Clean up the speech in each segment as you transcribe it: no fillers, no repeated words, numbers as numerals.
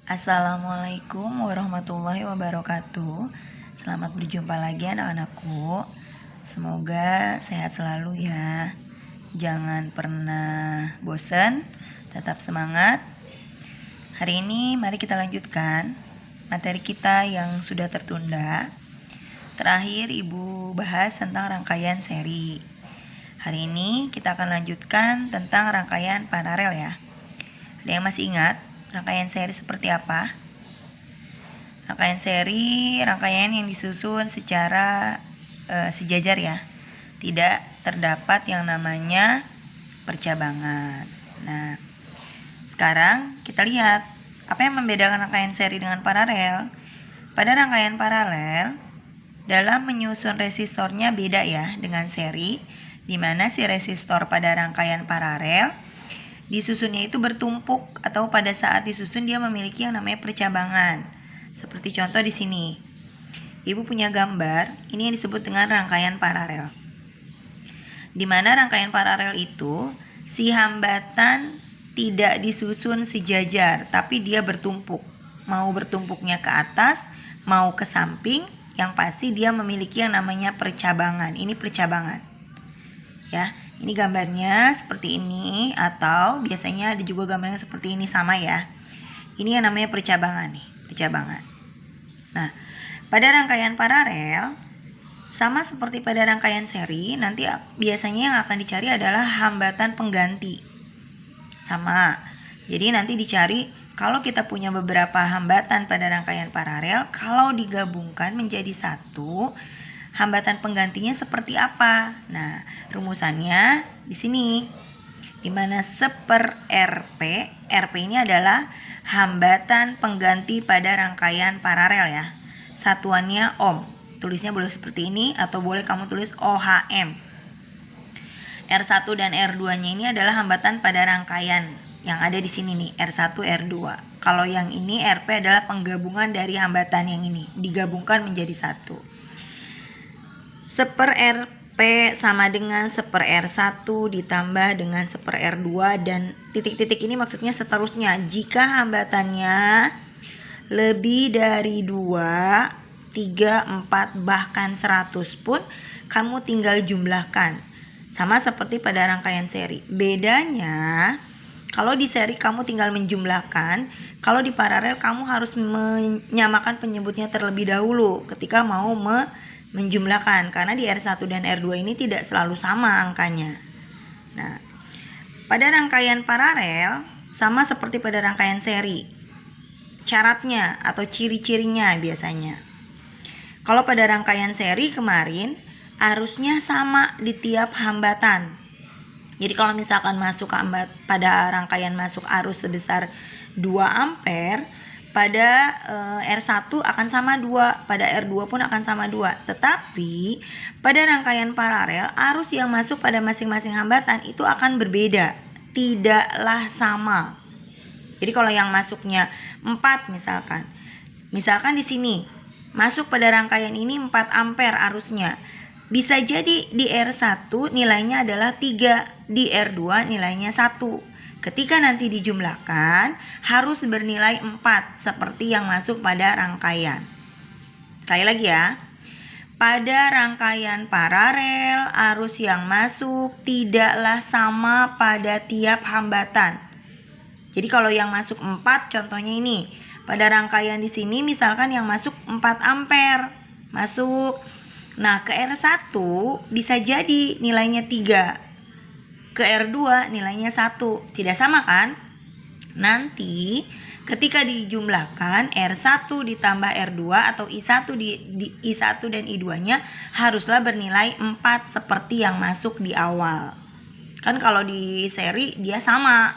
Assalamualaikum warahmatullahi wabarakatuh. Selamat berjumpa lagi anak-anakku. Semoga sehat selalu ya. Jangan pernah bosan, tetap semangat. Hari ini mari kita lanjutkan materi kita yang sudah tertunda. Terakhir Ibu bahas tentang rangkaian seri. Hari ini kita akan lanjutkan tentang rangkaian paralel ya. Ada yang masih ingat rangkaian seri seperti apa? Rangkaian seri, rangkaian yang disusun secara sejajar ya. Tidak terdapat yang namanya percabangan. Nah, sekarang kita lihat apa yang membedakan rangkaian seri dengan paralel. Pada rangkaian paralel, dalam menyusun resistornya beda ya dengan seri, di mana si resistor pada rangkaian paralel disusunnya itu bertumpuk atau pada saat disusun dia memiliki yang namanya percabangan. Seperti contoh di sini. Ibu punya gambar, ini yang disebut dengan rangkaian paralel. Di mana rangkaian paralel itu si hambatan tidak disusun sejajar, tapi dia bertumpuk. Mau bertumpuknya ke atas, mau ke samping, yang pasti dia memiliki yang namanya percabangan. Ini percabangan. Ya. Ini gambarnya seperti ini, atau biasanya ada juga gambarnya seperti ini, sama ya. Ini yang namanya percabangan nih, percabangan. Nah, pada rangkaian paralel sama seperti pada rangkaian seri, nanti biasanya yang akan dicari adalah hambatan pengganti. Sama. Jadi nanti dicari kalau kita punya beberapa hambatan pada rangkaian paralel, kalau digabungkan menjadi satu, hambatan penggantinya seperti apa? Nah, rumusannya di sini. Di mana RP ini adalah hambatan pengganti pada rangkaian paralel ya. Satuannya ohm. Tulisnya boleh seperti ini atau boleh kamu tulis OHM. R1 dan R2-nya ini adalah hambatan pada rangkaian yang ada di sini nih, R1, R2. Kalau yang ini RP adalah penggabungan dari hambatan yang ini, digabungkan menjadi satu. RP sama dengan R1 ditambah dengan R2 dan titik-titik ini maksudnya seterusnya. Jika hambatannya lebih dari 2, 3, 4 bahkan 100 pun kamu tinggal jumlahkan. Sama seperti pada rangkaian seri. Bedanya kalau di seri kamu tinggal menjumlahkan, kalau di paralel kamu harus menyamakan penyebutnya terlebih dahulu ketika mau menjumlahkan, karena di R1 dan R2 ini tidak selalu sama angkanya. Nah, pada rangkaian paralel sama seperti pada rangkaian seri. Syaratnya atau ciri-cirinya biasanya. Kalau pada rangkaian seri kemarin arusnya sama di tiap hambatan. Jadi kalau misalkan pada rangkaian masuk arus sebesar 2 ampere, pada R1 akan sama 2, pada R2 pun akan sama 2. Tetapi pada rangkaian paralel, arus yang masuk pada masing-masing hambatan itu akan berbeda, tidaklah sama. Jadi kalau yang masuknya 4 misalkan di sini masuk pada rangkaian ini 4 ampere arusnya. Bisa jadi di R1 nilainya adalah 3, di R2 nilainya 1. Ketika nanti dijumlahkan harus bernilai 4 seperti yang masuk pada rangkaian. Sekali lagi ya. Pada rangkaian paralel arus yang masuk tidaklah sama pada tiap hambatan. Jadi kalau yang masuk 4 contohnya ini. Pada rangkaian di sini misalkan yang masuk 4 ampere masuk. Nah, ke R1 bisa jadi nilainya 3. Ke R2 nilainya 1. Tidak sama kan? Nanti ketika dijumlahkan R1 ditambah R2 atau I1 I1 dan I2-nya haruslah bernilai 4 seperti yang masuk di awal. Kan kalau di seri dia sama.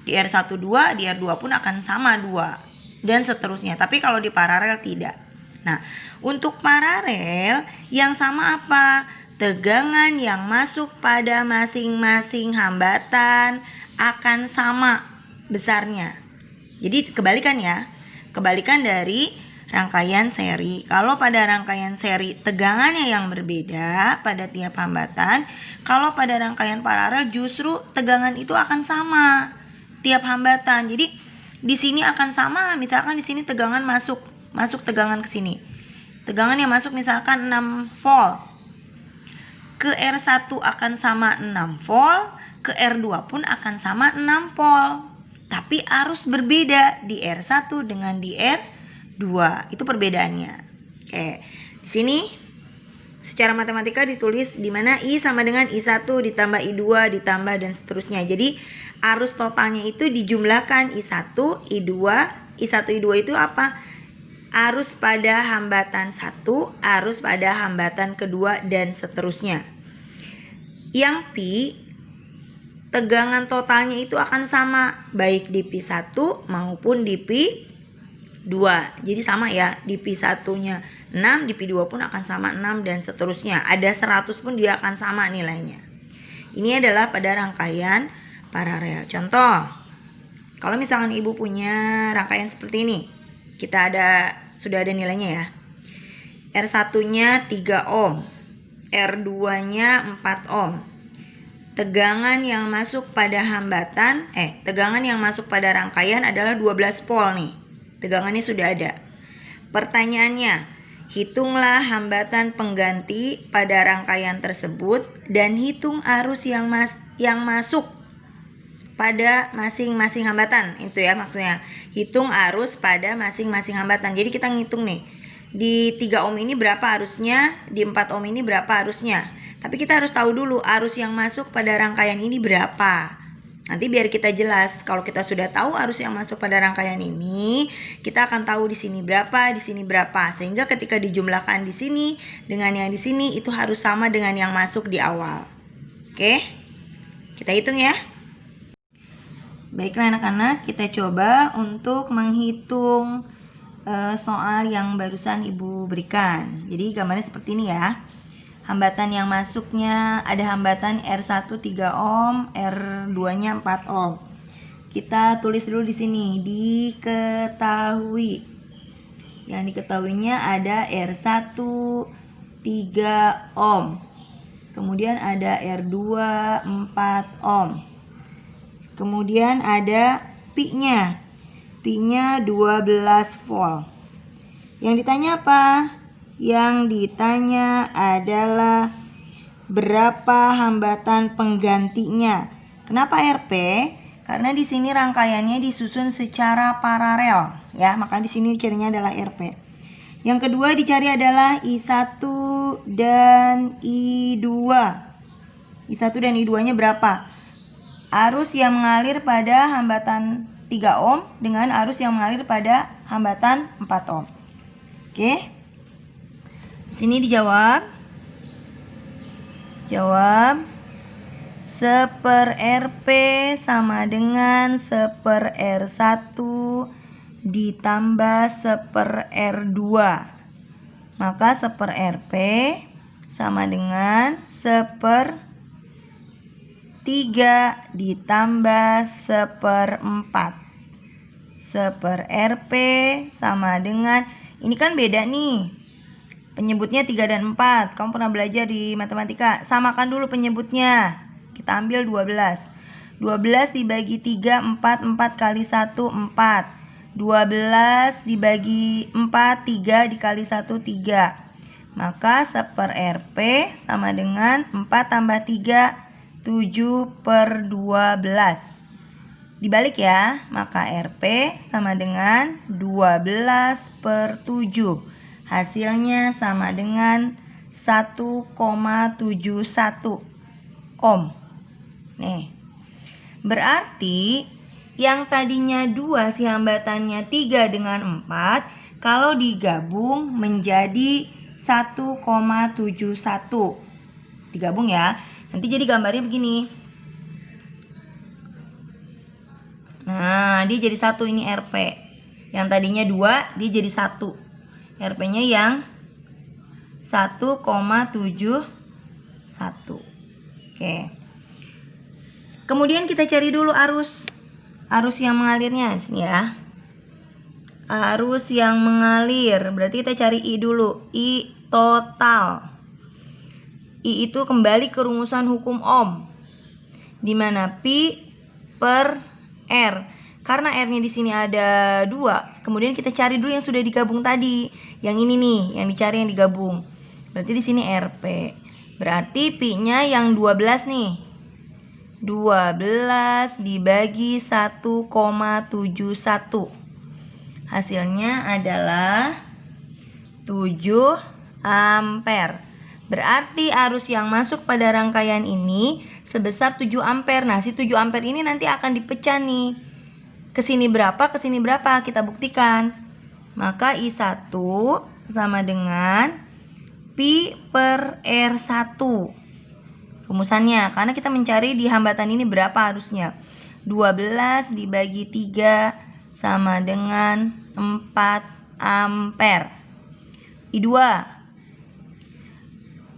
Di R1 2, di R2 pun akan sama 2 dan seterusnya. Tapi kalau di paralel tidak. Nah, untuk paralel yang sama apa? Tegangan yang masuk pada masing-masing hambatan akan sama besarnya. Jadi kebalikan ya. Kebalikan dari rangkaian seri. Kalau pada rangkaian seri tegangannya yang berbeda pada tiap hambatan, kalau pada rangkaian paralel justru tegangan itu akan sama tiap hambatan. Jadi di sini akan sama. Misalkan di sini tegangan masuk tegangan ke sini. Tegangan yang masuk misalkan 6 volt. Ke R1 akan sama 6 volt, ke R2 pun akan sama 6 volt. Tapi arus berbeda di R1 dengan di R2. Itu perbedaannya. Oke. Di sini secara matematika ditulis di mana I sama dengan I1 ditambah I2 ditambah dan seterusnya. Jadi arus totalnya itu dijumlahkan I1, I2. I1, I2 itu apa? Arus pada hambatan 1, arus pada hambatan kedua dan seterusnya. Yang P, tegangan totalnya itu akan sama baik di P1 maupun di P2. Jadi sama ya, di P1-nya 6, di P2 pun akan sama 6 dan seterusnya. Ada 100 pun dia akan sama nilainya. Ini adalah pada rangkaian paralel. Contoh, kalau misalkan ibu punya rangkaian seperti ini, sudah ada nilainya ya. R1-nya 3 ohm, R2-nya 4 ohm. Tegangan yang masuk pada tegangan yang masuk pada rangkaian adalah 12 volt nih. Tegangannya sudah ada. Pertanyaannya, hitunglah hambatan pengganti pada rangkaian tersebut dan hitung arus yang masuk pada masing-masing hambatan. Itu ya maksudnya. Hitung arus pada masing-masing hambatan. Jadi kita ngitung nih. Di 3 ohm ini berapa arusnya, di 4 ohm ini berapa arusnya. Tapi kita harus tahu dulu arus yang masuk pada rangkaian ini berapa. Nanti biar kita jelas, kalau kita sudah tahu arus yang masuk pada rangkaian ini, kita akan tahu di sini berapa, di sini berapa. Sehingga ketika dijumlahkan di sini dengan yang di sini itu harus sama dengan yang masuk di awal. Oke? Kita hitung ya. Baiklah anak-anak, kita coba untuk menghitung soal yang barusan ibu berikan. Jadi gambarnya seperti ini ya. Hambatan yang masuknya ada hambatan R1 3 ohm, R2-nya 4 ohm. Kita tulis dulu di sini, diketahui. Yang diketahuinya ada R1 3 ohm. Kemudian ada R2 4 ohm. Kemudian ada Pi-nya. Pi-nya 12 volt. Yang ditanya apa? Yang ditanya adalah berapa hambatan penggantinya. Kenapa RP? Karena di sini rangkaiannya disusun secara paralel, ya. Maka di sini cirinya adalah RP. Yang kedua dicari adalah I1 dan I2. I1 dan I2-nya berapa? Arus yang mengalir pada hambatan 3 ohm dengan arus yang mengalir pada hambatan 4 ohm. Oke. Sini dijawab. Jawab. 1/RP sama dengan 1/R1 ditambah 1/R2. Maka 1/RP sama dengan 1/3 ditambah 1/4. 1/RP sama dengan, ini kan beda nih. Penyebutnya 3 dan 4. Kamu pernah belajar di matematika. Samakan dulu penyebutnya. Kita ambil 12. 12 dibagi 3, 4. 4 kali 1, 4. 12 dibagi 4, 3 dikali 1, 3. Maka 1/RP sama dengan 4 tambah 3, 7/12. Dibalik ya. Maka RP sama dengan 12/7. Hasilnya sama dengan 1,71 ohm. Nih. Berarti yang tadinya 2 si hambatannya 3 dengan 4, kalau digabung menjadi 1,71. Digabung ya. Nanti jadi gambarnya begini. Nah, dia jadi 1, ini RP. Yang tadinya 2, dia jadi 1. RP-nya yang 1,71. Oke. Kemudian kita cari dulu arus yang mengalirnya di sini ya. Arus yang mengalir, berarti kita cari I dulu. I total. I itu kembali ke rumusan hukum Ohm. Di mana Pi per R. Karena R-nya di sini ada 2, kemudian kita cari dulu yang sudah digabung tadi. Yang ini nih, yang dicari yang digabung. Berarti di sini Rp. Berarti Pi-nya yang 12 nih. 12 dibagi 1,71. Hasilnya adalah 7 ampere. Berarti arus yang masuk pada rangkaian ini sebesar 7 ampere. Nah, si 7 ampere ini nanti akan dipecah nih. Kesini berapa, kesini berapa, kita buktikan. Maka I1 sama dengan Pi per R1. Rumusannya, karena kita mencari di hambatan ini berapa arusnya. 12 dibagi 3 sama dengan 4 ampere. I2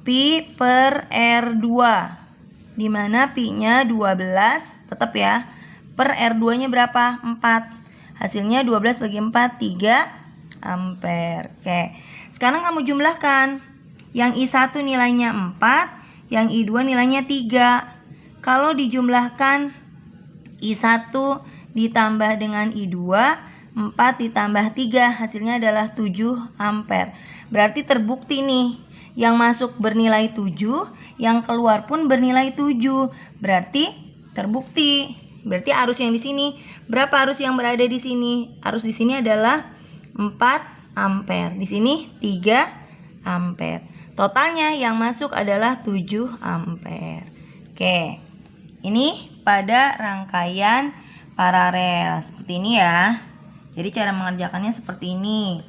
Pi per R2, dimana Pi-nya 12, tetap ya. Per R2-nya berapa? 4. Hasilnya 12 bagi 4, 3 ampere. Oke. Sekarang kamu jumlahkan. Yang I1 nilainya 4, yang I2 nilainya 3. Kalau dijumlahkan I1 ditambah dengan I2, 4 ditambah 3, hasilnya adalah 7 ampere. Berarti terbukti nih, yang masuk bernilai 7, yang keluar pun bernilai 7. Berarti terbukti. Berarti arus yang di sini, berapa arus yang berada di sini? Arus di sini adalah 4 ampere. Di sini 3 ampere. Totalnya yang masuk adalah 7 ampere. Oke. Ini pada rangkaian paralel seperti ini ya. Jadi cara mengerjakannya seperti ini.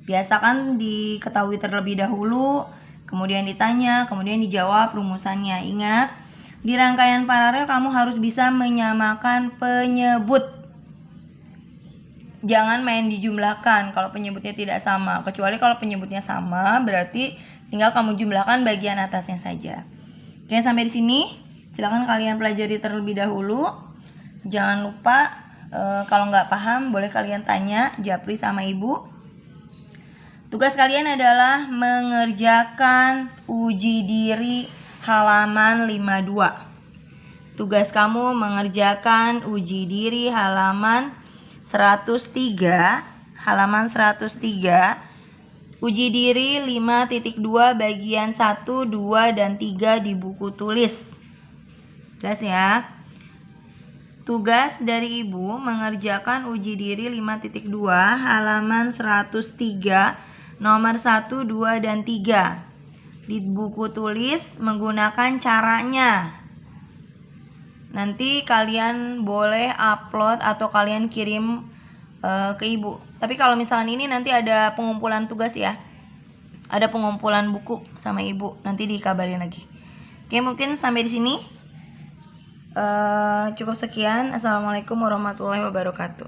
Biasakan diketahui terlebih dahulu, kemudian ditanya, kemudian dijawab rumusannya. Ingat, di rangkaian paralel kamu harus bisa menyamakan penyebut. Jangan main dijumlahkan kalau penyebutnya tidak sama. Kecuali kalau penyebutnya sama, berarti tinggal kamu jumlahkan bagian atasnya saja. Oke, sampai di sini. Silakan kalian pelajari terlebih dahulu. Jangan lupa kalau nggak paham boleh kalian tanya Japri sama Ibu. Tugas kalian adalah mengerjakan uji diri halaman 52. Tugas kamu mengerjakan uji diri halaman 103. Halaman 103. Uji diri 5.2 bagian 1, 2, dan 3 di buku tulis. Jelas ya? Tugas dari Ibu mengerjakan uji diri 5.2 halaman 103 nomor 1, 2, dan 3 di buku tulis menggunakan caranya. Nanti kalian boleh upload atau kalian kirim ke Ibu. Tapi kalau misalnya ini nanti ada pengumpulan tugas ya. Ada pengumpulan buku sama Ibu, nanti dikabarin lagi. Oke, mungkin sampai di sini. Cukup sekian. Assalamualaikum warahmatullahi wabarakatuh.